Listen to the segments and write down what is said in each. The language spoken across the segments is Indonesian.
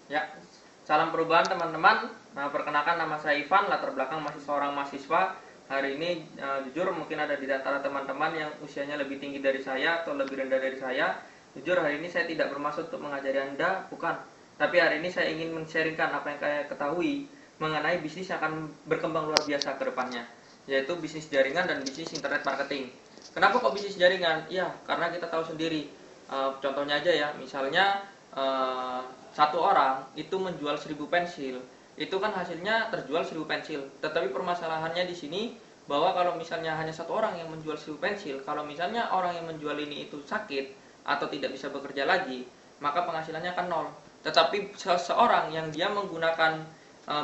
Ya, salam perubahan teman-teman. Nah, perkenalkan nama saya Ivan, latar belakang masih seorang mahasiswa. Hari ini jujur mungkin ada di antara teman-teman yang usianya lebih tinggi dari saya atau lebih rendah dari saya. Jujur hari ini saya tidak bermaksud untuk mengajari Anda, bukan. Tapi hari ini saya ingin men-sharingkan apa yang saya ketahui mengenai bisnis yang akan berkembang luar biasa ke depannya, yaitu bisnis jaringan dan bisnis internet marketing. Kenapa kok bisnis jaringan? Ya, karena kita tahu sendiri. Contohnya aja ya, misalnya satu orang itu menjual 1000 pensil, itu kan hasilnya terjual 1000 pensil. Tetapi permasalahannya di sini bahwa kalau misalnya hanya satu orang yang menjual 1000 pensil, kalau misalnya orang yang menjual ini itu sakit atau tidak bisa bekerja lagi, maka penghasilannya akan nol. Tetapi seseorang yang dia menggunakan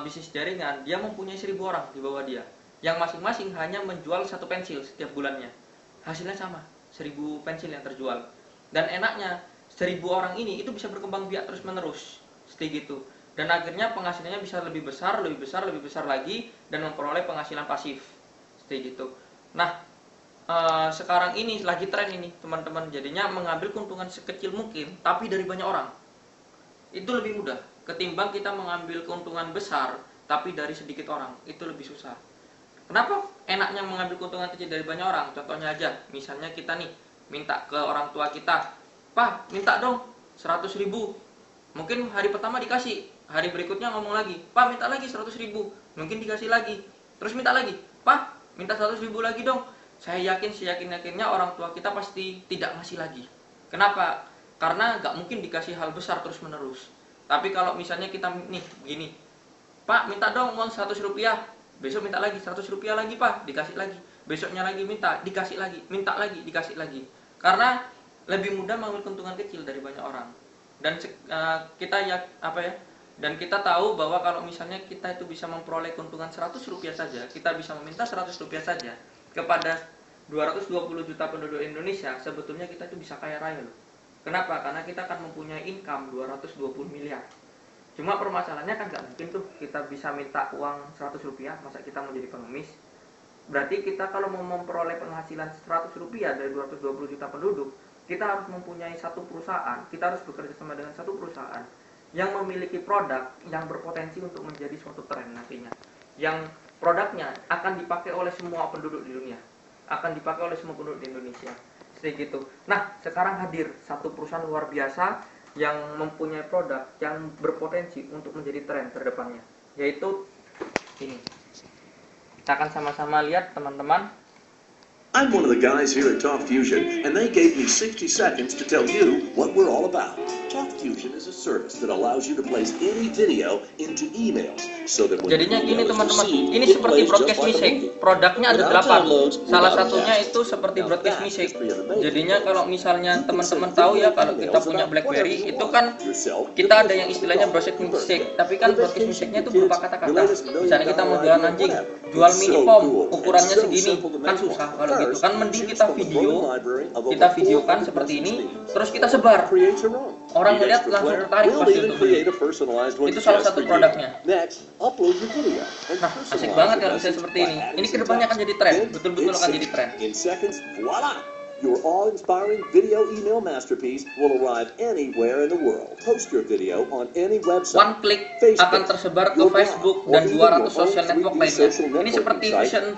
bisnis jaringan, dia mempunyai 1000 orang di bawah dia, yang masing-masing hanya menjual satu pensil setiap bulannya. Hasilnya sama, 1000 pensil yang terjual. Dan enaknya 1000 orang ini itu bisa berkembang biak terus menerus seperti gitu, dan akhirnya penghasilannya bisa lebih besar, lebih besar, lebih besar lagi, dan memperoleh penghasilan pasif seperti gitu. Nah, sekarang ini lagi tren ini teman-teman, jadinya mengambil keuntungan sekecil mungkin tapi dari banyak orang itu lebih mudah ketimbang kita mengambil keuntungan besar tapi dari sedikit orang, itu lebih susah. Kenapa enaknya mengambil keuntungan kecil dari banyak orang? Contohnya aja, misalnya kita nih minta ke orang tua kita, "Pak, minta dong 100.000. Mungkin hari pertama dikasih, hari berikutnya ngomong lagi, "Pak, minta lagi 100.000. Mungkin dikasih lagi, terus minta lagi, "Pak, minta 100.000 lagi dong." Saya yakin, seyakin-yakinnya orang tua kita pasti tidak ngasih lagi. Kenapa? Karena nggak mungkin dikasih hal besar terus menerus. Tapi kalau misalnya kita nih begini, "Pak, minta dong uang 100 rupiah." Besok minta lagi 100 rupiah lagi, "Pak." Dikasih lagi. Besoknya lagi minta, dikasih lagi. Minta lagi, dikasih lagi. Karena lebih mudah mengambil keuntungan kecil dari banyak orang. Dan kita ya apa ya? Dan kita tahu bahwa kalau misalnya kita itu bisa memperoleh keuntungan 100 rupiah saja, kita bisa meminta 100 rupiah saja kepada 220 juta penduduk Indonesia, sebetulnya kita itu bisa kaya raya loh. Kenapa? Karena kita akan mempunyai income 220 miliar. Cuma permasalahannya kan nggak mungkin tuh kita bisa minta uang 100 rupiah, masa kita mau jadi pengemis. Berarti kita kalau mau memperoleh penghasilan 100 rupiah dari 220 juta penduduk, kita harus mempunyai satu perusahaan, kita harus bekerja sama dengan satu perusahaan yang memiliki produk yang berpotensi untuk menjadi suatu tren nantinya, yang produknya akan dipakai oleh semua penduduk di dunia, akan dipakai oleh semua penduduk di Indonesia, seperti gitu. Nah, sekarang hadir satu perusahaan luar biasa yang mempunyai produk yang berpotensi untuk menjadi tren terdepannya, yaitu ini. Kita akan sama-sama lihat teman-teman. I'm one of the guys here at Talk Fusion, and they gave me 60 seconds to tell you what we're all about. Talk Fusion is a service that allows you to place any video into emails, so that when Jadinya gini teman-teman, ini seperti broadcast music. Produknya ada 8. Salah satunya itu seperti broadcast music. Jadinya kalau misalnya teman-teman tahu ya, kalau kita punya BlackBerry itu kan kita ada yang istilahnya broadcast music, tapi kan broadcast musicnya itu berupa kata-kata. Misalnya kita mau jualan anjing, jual mini pom, ukurannya segini, kan susah kalau gitu. Kan mending kita videokan seperti ini, terus kita sebar. Orang melihat langsung tertarik pasti untuk beli. Itu salah satu produknya. Nah, asik banget kalau bisa seperti ini. Ini kedepannya akan jadi tren, betul-betul akan jadi tren. Your awe-inspiring video email masterpiece will arrive anywhere in the world. Post your video on any website. One click akan tersebar ke Facebook dan 200 social network lainnya. Ini seperti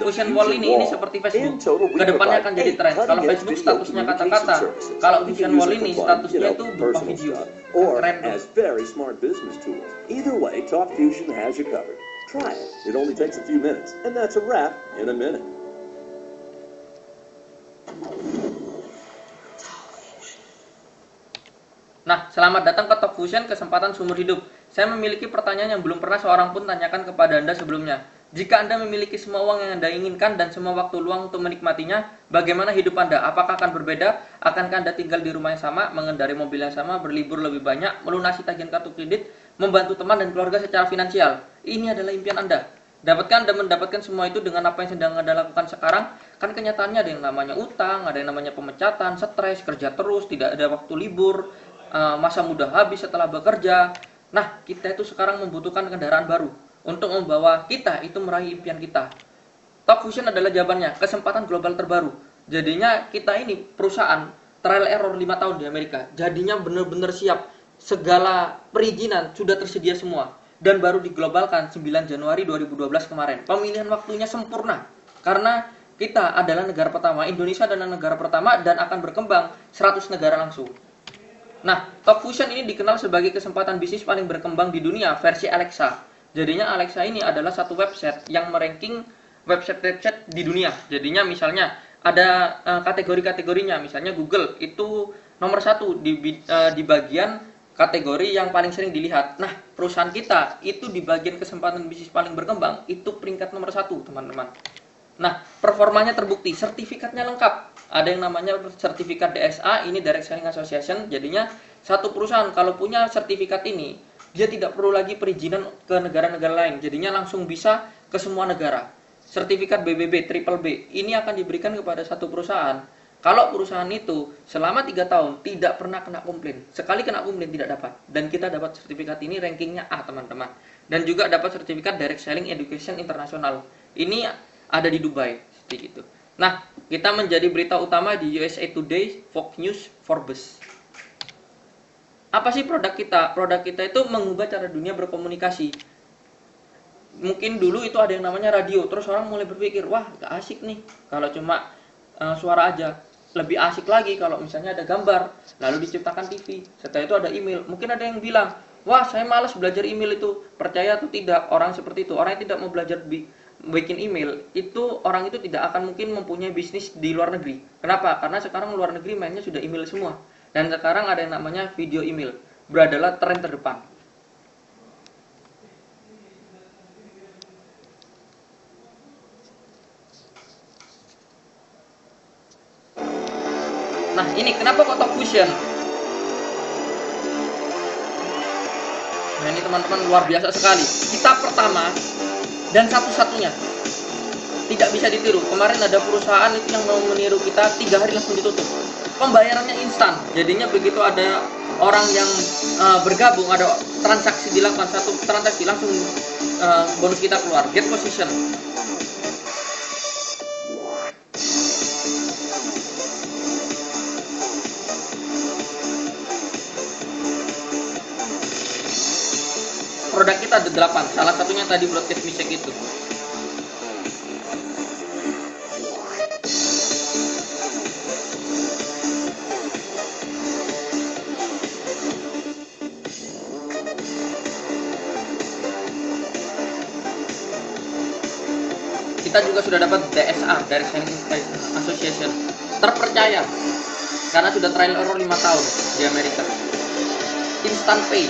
Fusion Wall ini seperti Facebook. Kedepannya akan jadi tren. Kalau Facebook statusnya kata-kata, kalau Fusion Wall ini statusnya itu berupa video. Keren. As very smart business tools. Either way, Talk Fusion has you covered. Try it. It only takes a few minutes, and that's a wrap in a minute. Nah, selamat datang ke Talk Fusion, kesempatan seumur hidup. Saya memiliki pertanyaan yang belum pernah seorang pun tanyakan kepada Anda sebelumnya. Jika Anda memiliki semua uang yang Anda inginkan dan semua waktu luang untuk menikmatinya, bagaimana hidup Anda? Apakah akan berbeda? Akankah Anda tinggal di rumah yang sama, mengendarai mobil yang sama, berlibur lebih banyak, melunasi tagihan kartu kredit, membantu teman dan keluarga secara finansial? Ini adalah impian Anda. Dapatkah Anda mendapatkan semua itu dengan apa yang sedang Anda lakukan sekarang? Kan kenyataannya ada yang namanya utang, ada yang namanya pemecatan, stres, kerja terus, tidak ada waktu libur, masa muda habis setelah bekerja. Nah, kita itu sekarang membutuhkan kendaraan baru untuk membawa kita itu meraih impian kita. Talk Fusion adalah jawabannya, kesempatan global terbaru. Jadinya kita ini perusahaan trial error 5 tahun di Amerika. Jadinya benar-benar siap segala perizinan sudah tersedia semua dan baru diglobalkan 9 Januari 2012 kemarin. Pemilihan waktunya sempurna karena kita adalah negara pertama, Indonesia adalah negara pertama dan akan berkembang 100 negara langsung. Nah, Talk Fusion ini dikenal sebagai kesempatan bisnis paling berkembang di dunia versi Alexa. Jadinya Alexa ini adalah satu website yang meranking website-website di dunia. Jadinya misalnya ada kategori-kategorinya, misalnya Google itu nomor 1 di bagian kategori yang paling sering dilihat. Nah, perusahaan kita itu di bagian kesempatan bisnis paling berkembang itu peringkat nomor 1, teman-teman. Nah, performanya terbukti, sertifikatnya lengkap. Ada yang namanya sertifikat DSA, ini Direct Selling Association. Jadinya satu perusahaan kalau punya sertifikat ini, dia tidak perlu lagi perizinan ke negara-negara lain. Jadinya langsung bisa ke semua negara. Sertifikat BBB, Triple B, ini akan diberikan kepada satu perusahaan. Kalau perusahaan itu selama 3 tahun tidak pernah kena komplain. Sekali kena komplain tidak dapat. Dan kita dapat sertifikat ini rankingnya A, teman-teman. Dan juga dapat sertifikat Direct Selling Education International. Ini ada di Dubai, seperti itu. Nah, kita menjadi berita utama di USA Today, Fox News, Forbes. Apa sih produk kita? Produk kita itu mengubah cara dunia berkomunikasi. Mungkin dulu itu ada yang namanya radio, terus orang mulai berpikir, wah gak asik nih kalau cuma suara aja. Lebih asik lagi kalau misalnya ada gambar, lalu diciptakan TV. Setelah itu ada email. Mungkin ada yang bilang, wah saya malas belajar email itu. Percaya atau tidak, orang seperti itu, orang yang tidak mau belajar bikin email, itu orang itu tidak akan mungkin mempunyai bisnis di luar negeri. Kenapa? Karena sekarang luar negeri mainnya sudah email semua. Dan sekarang ada yang namanya video email, beradalah tren terdepan. Nah, ini kenapa kok Talk Fusion? Nah, ini teman-teman luar biasa sekali. Kita pertama dan satu-satunya, tidak bisa ditiru. Kemarin ada perusahaan itu yang mau meniru kita, 3 hari langsung ditutup. Pembayarannya instan. Jadinya begitu ada orang yang bergabung, ada transaksi dilakukan, satu transaksi langsung bonus kita keluar, get position. Produk kita ada 8, salah satunya tadi broadcast music itu. Kita juga sudah dapat DSA, Direct Selling Association, terpercaya karena sudah trial error 5 tahun di Amerika. Instant Pay.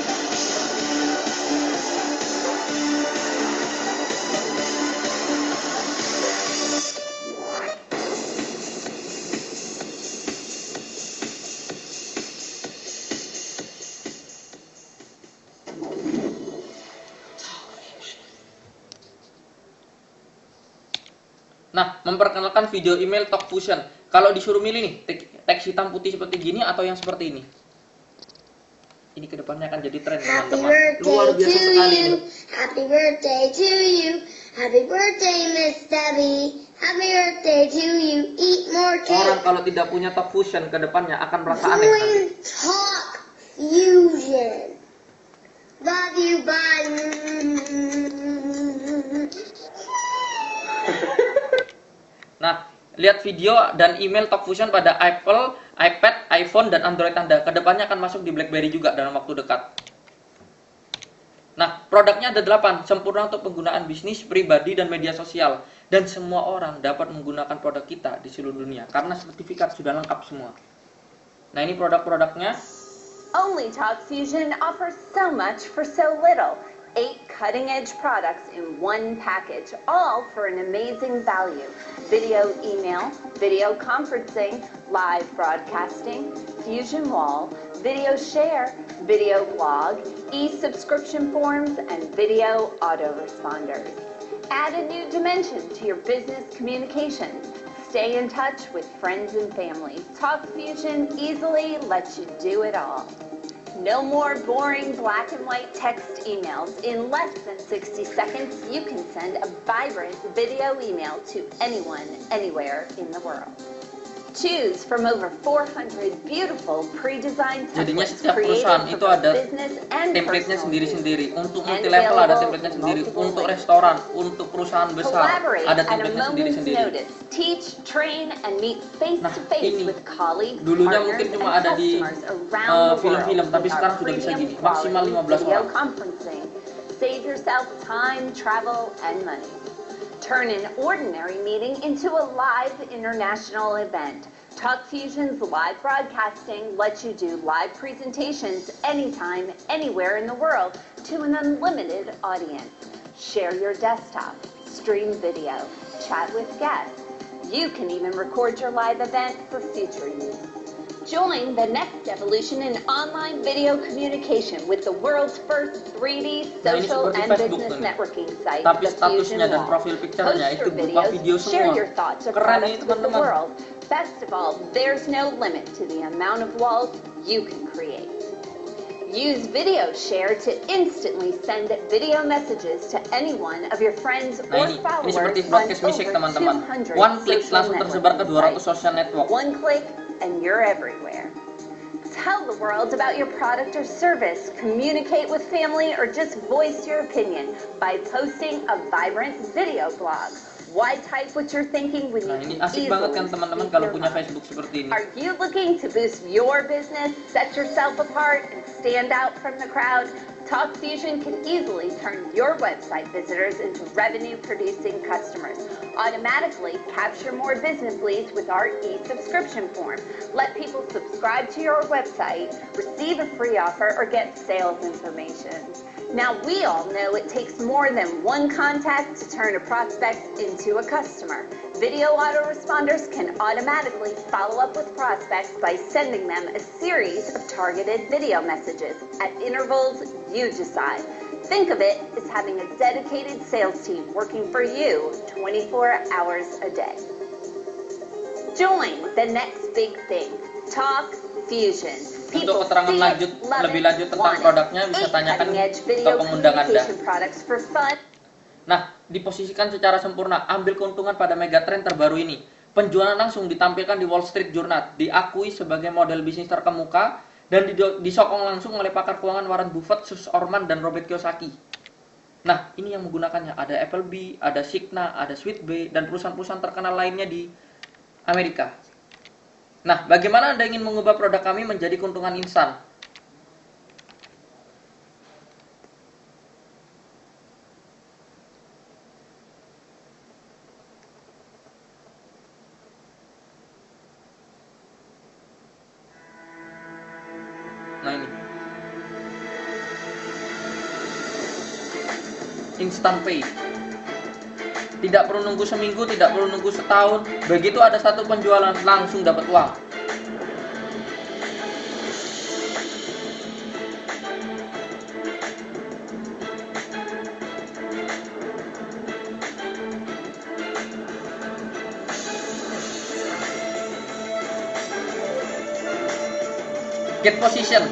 Nah, memperkenalkan video email Talk Fusion. Kalau disuruh milih nih, teks hitam putih seperti gini atau yang seperti ini. Ini kedepannya akan jadi tren, teman-teman. Luar biasa sekali ini. Happy birthday to you. Happy birthday, Miss Debbie. Happy birthday to you. Eat more cake. Orang kalau tidak punya Talk Fusion kedepannya akan merasa aneh. Join Talk Fusion. Love you, bye. Nah, lihat video dan email Talk Fusion pada Apple, iPad, iPhone, dan Android Anda. Kedepannya akan masuk di BlackBerry juga dalam waktu dekat. Nah, produknya ada 8, sempurna untuk penggunaan bisnis, pribadi, dan media sosial. Dan semua orang dapat menggunakan produk kita di seluruh dunia, karena sertifikat sudah lengkap semua. Nah, ini produk-produknya. Only Talk Fusion offers so much for so little. 8 cutting-edge products in one package, all for an amazing value. Video email, video conferencing, live broadcasting, Fusion Wall, video share, video blog, e-subscription forms, and video autoresponders. Add a new dimension to your business communications. Stay in touch with friends and family. Talk Fusion easily lets you do it all. No more boring black and white text emails. In less than 60 seconds, you can send a vibrant video email to anyone, anywhere in the world. Choose from over 400 beautiful pre-designed Jadinya templates setiap created perusahaan for itu both ada business and template-nya personal sendiri-sendiri. use. Untuk And multi level ada available template-nya in sendiri. multiple Untuk ways. restoran, untuk perusahaan besar Collaborate ada at a template-nya moment's sendiri-sendiri. notice. Teach, train, and meet Nah, face-to-face ini with colleagues, dulunya partners, mungkin cuma and ada di customers around the film-film, world tapi with our sekarang sudah bisa premium gini, maksimal quality 15 video orang. conferencing. Save yourself time, travel, and money. Turn an ordinary meeting into a live international event. TalkFusion's live broadcasting lets you do live presentations anytime, anywhere in the world to an unlimited audience. Share your desktop, stream video, chat with guests. You can even record your live event for future use. Join the next evolution in online video communication with the world's first 3D Nah, ini social seperti and Facebook business tuh nih. networking site, Tapi The Fusion statusnya dan Wall. profil picture-nya Post itu your berupa videos, video share semua. your thoughts or Keren products ini with the teman-teman. world. Best of all, there's no limit to the amount of walls you can create. Use Video Share to instantly send video messages to any one of your friends Nah, or ini followers seperti on broadcast music over teman-teman. 200 One click social langsung tersebar ke networking 200 sites. social network. One click and you're everywhere. Tell the world about your product or service, communicate with family, or just voice your opinion by posting a vibrant video blog. Why type what you're thinking when Nah, you ini can asik banget kan easily teman-teman speak kalau your punya mind? Facebook seperti ini. Are you looking to boost your business, set yourself apart, and stand out from the crowd? TalkFusion can easily turn your website visitors into revenue-producing customers. Automatically capture more business leads with our e-subscription form. Let people subscribe to your website, receive a free offer, or get sales information. Now, we all know it takes more than one contact to turn a prospect into a customer. Video autoresponders can automatically follow up with prospects by sending them a series of targeted video messages at intervals you decide. Think of it as having a dedicated sales team working for you 24 hours a day. Join the next big thing, TalkFusion. Untuk keterangan lebih lanjut tentang produknya bisa tanyakan ke pengundang Anda. Nah, diposisikan secara sempurna, ambil keuntungan pada megatrend terbaru ini. Penjualan langsung ditampilkan di Wall Street Journal, diakui sebagai model bisnis terkemuka dan disokong langsung oleh pakar keuangan Warren Buffett, Sus Orman, dan Robert Kiyosaki. Nah, ini yang menggunakannya. Ada Applebee, ada Cigna, ada Sweetbay, dan perusahaan-perusahaan terkenal lainnya di Amerika. Nah, bagaimana Anda ingin mengubah produk kami menjadi keuntungan instan? Nah, ini Instant Pay. Tidak perlu nunggu seminggu, tidak perlu nunggu setahun. Begitu ada satu penjualan, langsung dapat uang. Get position.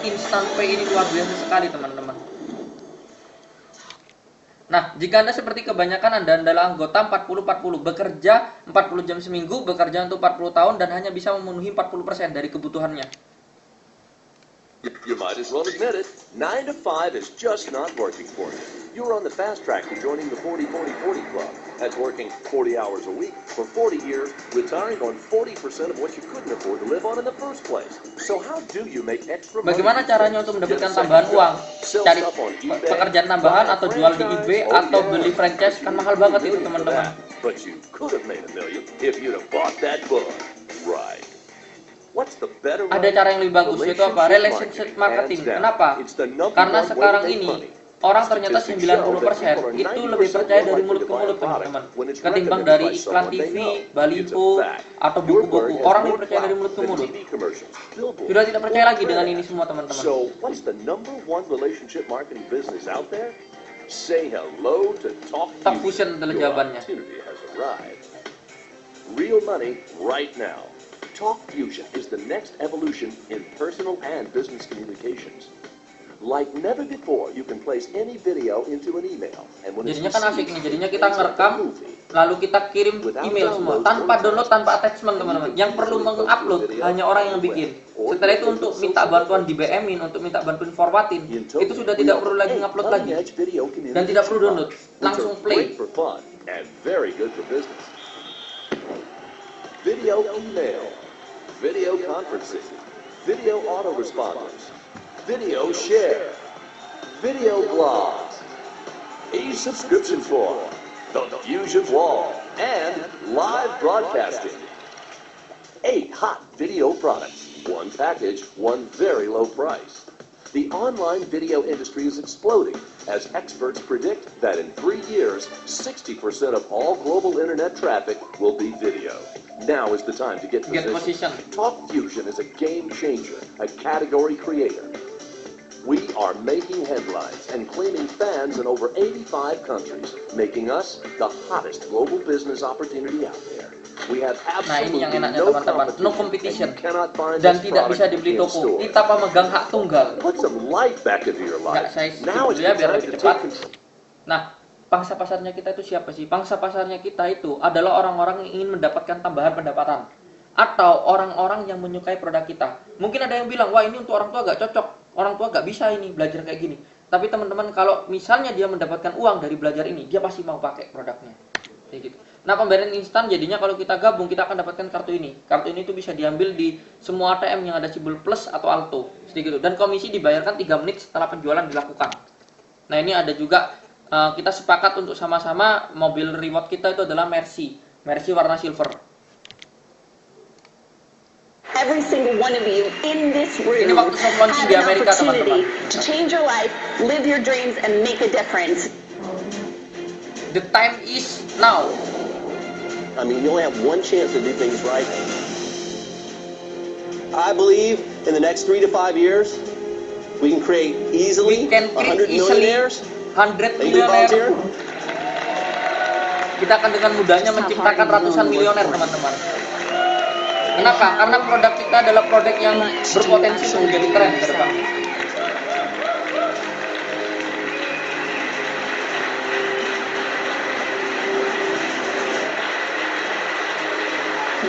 Instant Pay ini luar biasa sekali teman-teman. Nah, jika Anda seperti kebanyakan Anda adalah anggota 40-40, bekerja 40 jam seminggu, bekerja untuk 40 tahun dan hanya bisa memenuhi 40% dari kebutuhannya. You might as well admit it. 9 to 5 is just not working for you. You're on the fast track to joining the 40-40-40 Club. That's working 40 hours a week for 40 years, retiring on 40% of what you couldn't afford to live on in the first place. So how do you make extra money? Bagaimana caranya untuk mendapatkan tambahan uang? Cari pekerjaan tambahan atau jual di eBay atau beli franchise, kan mahal banget itu teman-teman. But you could have made $1 million if you'd have bought that book. Right. What's the better Ada cara yang lebih bagus, yaitu apa? Relationship marketing. Kenapa? Karena sekarang ini orang ternyata 90% itu lebih percaya dari mulut ke mulut teman-teman, ketimbang dari iklan TV, baliho, atau buku-buku. Orang lebih percaya dari mulut ke mulut. Sudah tidak percaya lagi dengan ini semua teman-teman. So, what's the number one relationship marketing business out there? Say hello to TalkFusion adalah jawabannya. Opportunity has arrived. Real money right now. TalkFusion is the next evolution in personal and business communications. Like never before, you can place any video into an email, and when it's Jadinya kan asik received, nih, jadinya it kita plays like a ngerekam, movie. lalu kita kirim email semua, tanpa download, tanpa attachment teman-teman. Yang perlu mengupload hanya orang yang bikin. Setelah itu untuk minta bantuan di BM-in, untuk minta bantuan forwardin, itu sudah tidak perlu lagi ngupload lagi. Dan tidak perlu download, langsung play. Great for fun and very good for business. Video email, video conferencing, video autoresponders, video share, video blogs, e-subscription form, the Fusion wall, and live broadcasting. 8 hot video products, one package, one very low price. The online video industry is exploding as experts predict that in 3 years, 60% of all global internet traffic will be video. Now is the time to get positioned. Talk Fusion is a game changer, a category creator. We are making headlines and claiming fans in over 85 countries, making us the hottest global business opportunity out there. We have Nah ini yang absolutely enaknya no teman-teman, no competition, competition, and you cannot find dan this tidak bisa product dibeli in toko. stores. Kita pemegang hak tunggal. Put some life back into your Nggak, life. saya skip Now dulu is ya the biar time lebih to cepat. take control. Nah, pangsa pasarnya kita itu siapa sih? Pangsa pasarnya kita itu adalah orang-orang yang ingin mendapatkan tambahan pendapatan, atau orang-orang yang menyukai produk kita. Mungkin ada yang bilang, wah ini untuk orang tua gak cocok, orang tua gak bisa ini belajar kayak gini. Tapi teman-teman, kalau misalnya dia mendapatkan uang dari belajar ini, dia pasti mau pakai produknya. Kayak gitu. Nah, pembayaran instan jadinya kalau kita gabung, kita akan dapatkan kartu ini. Kartu ini tuh bisa diambil di semua ATM yang ada simbol plus atau alto, sedikit. Dan komisi dibayarkan 3 menit setelah penjualan dilakukan. Nah, ini ada juga kita sepakat untuk sama-sama mobil reward kita itu adalah Mercy warna silver. Every single one of you in this room Ini waktu soft launching di have an Amerika, opportunity teman-teman. to change your life, live your dreams, and make a difference. The time is now. I mean, you only have one chance to do things right. I believe in the next 3 to 5 years, we can create easily We can 100 create easily millionaires. 100 Anybody volunteer? millionaire. Kita akan dengan mudahnya menciptakan ratusan milioner, teman-teman. Kenapa? Karena produk kita adalah produk yang berpotensi untuk menjadi tren ke depan.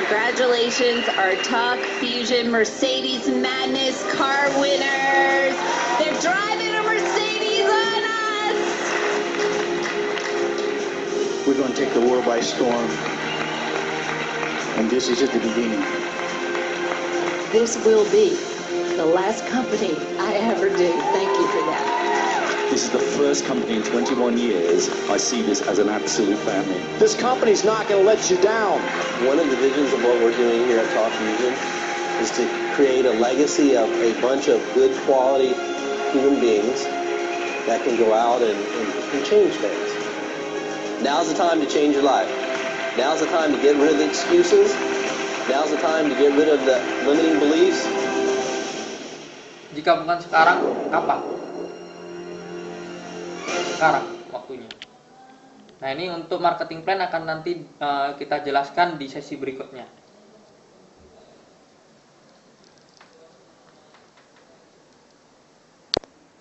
Congratulations, our Talk Fusion Mercedes Madness car winners. They're driving a Mercedes on us. We're going to take the world by storm. And this is just the beginning. This will be the last company I ever do. Thank you for that. This is the first company in 21 years. I see this as an absolute family. This company's not going to let you down. One of the visions of what we're doing here at Talk Fusion is to create a legacy of a bunch of good quality human beings that can go out and change things. Now's the time to change your life. Now's the time to get rid of the excuses. Now's the time to get rid of the limiting beliefs. Jika bukan sekarang, kapan? Sekarang waktunya. Nah, ini untuk marketing plan akan nanti kita jelaskan di sesi berikutnya.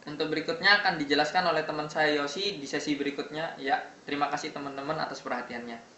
Untuk berikutnya akan dijelaskan oleh teman saya Yosi di sesi berikutnya. Ya, terima kasih teman-teman atas perhatiannya.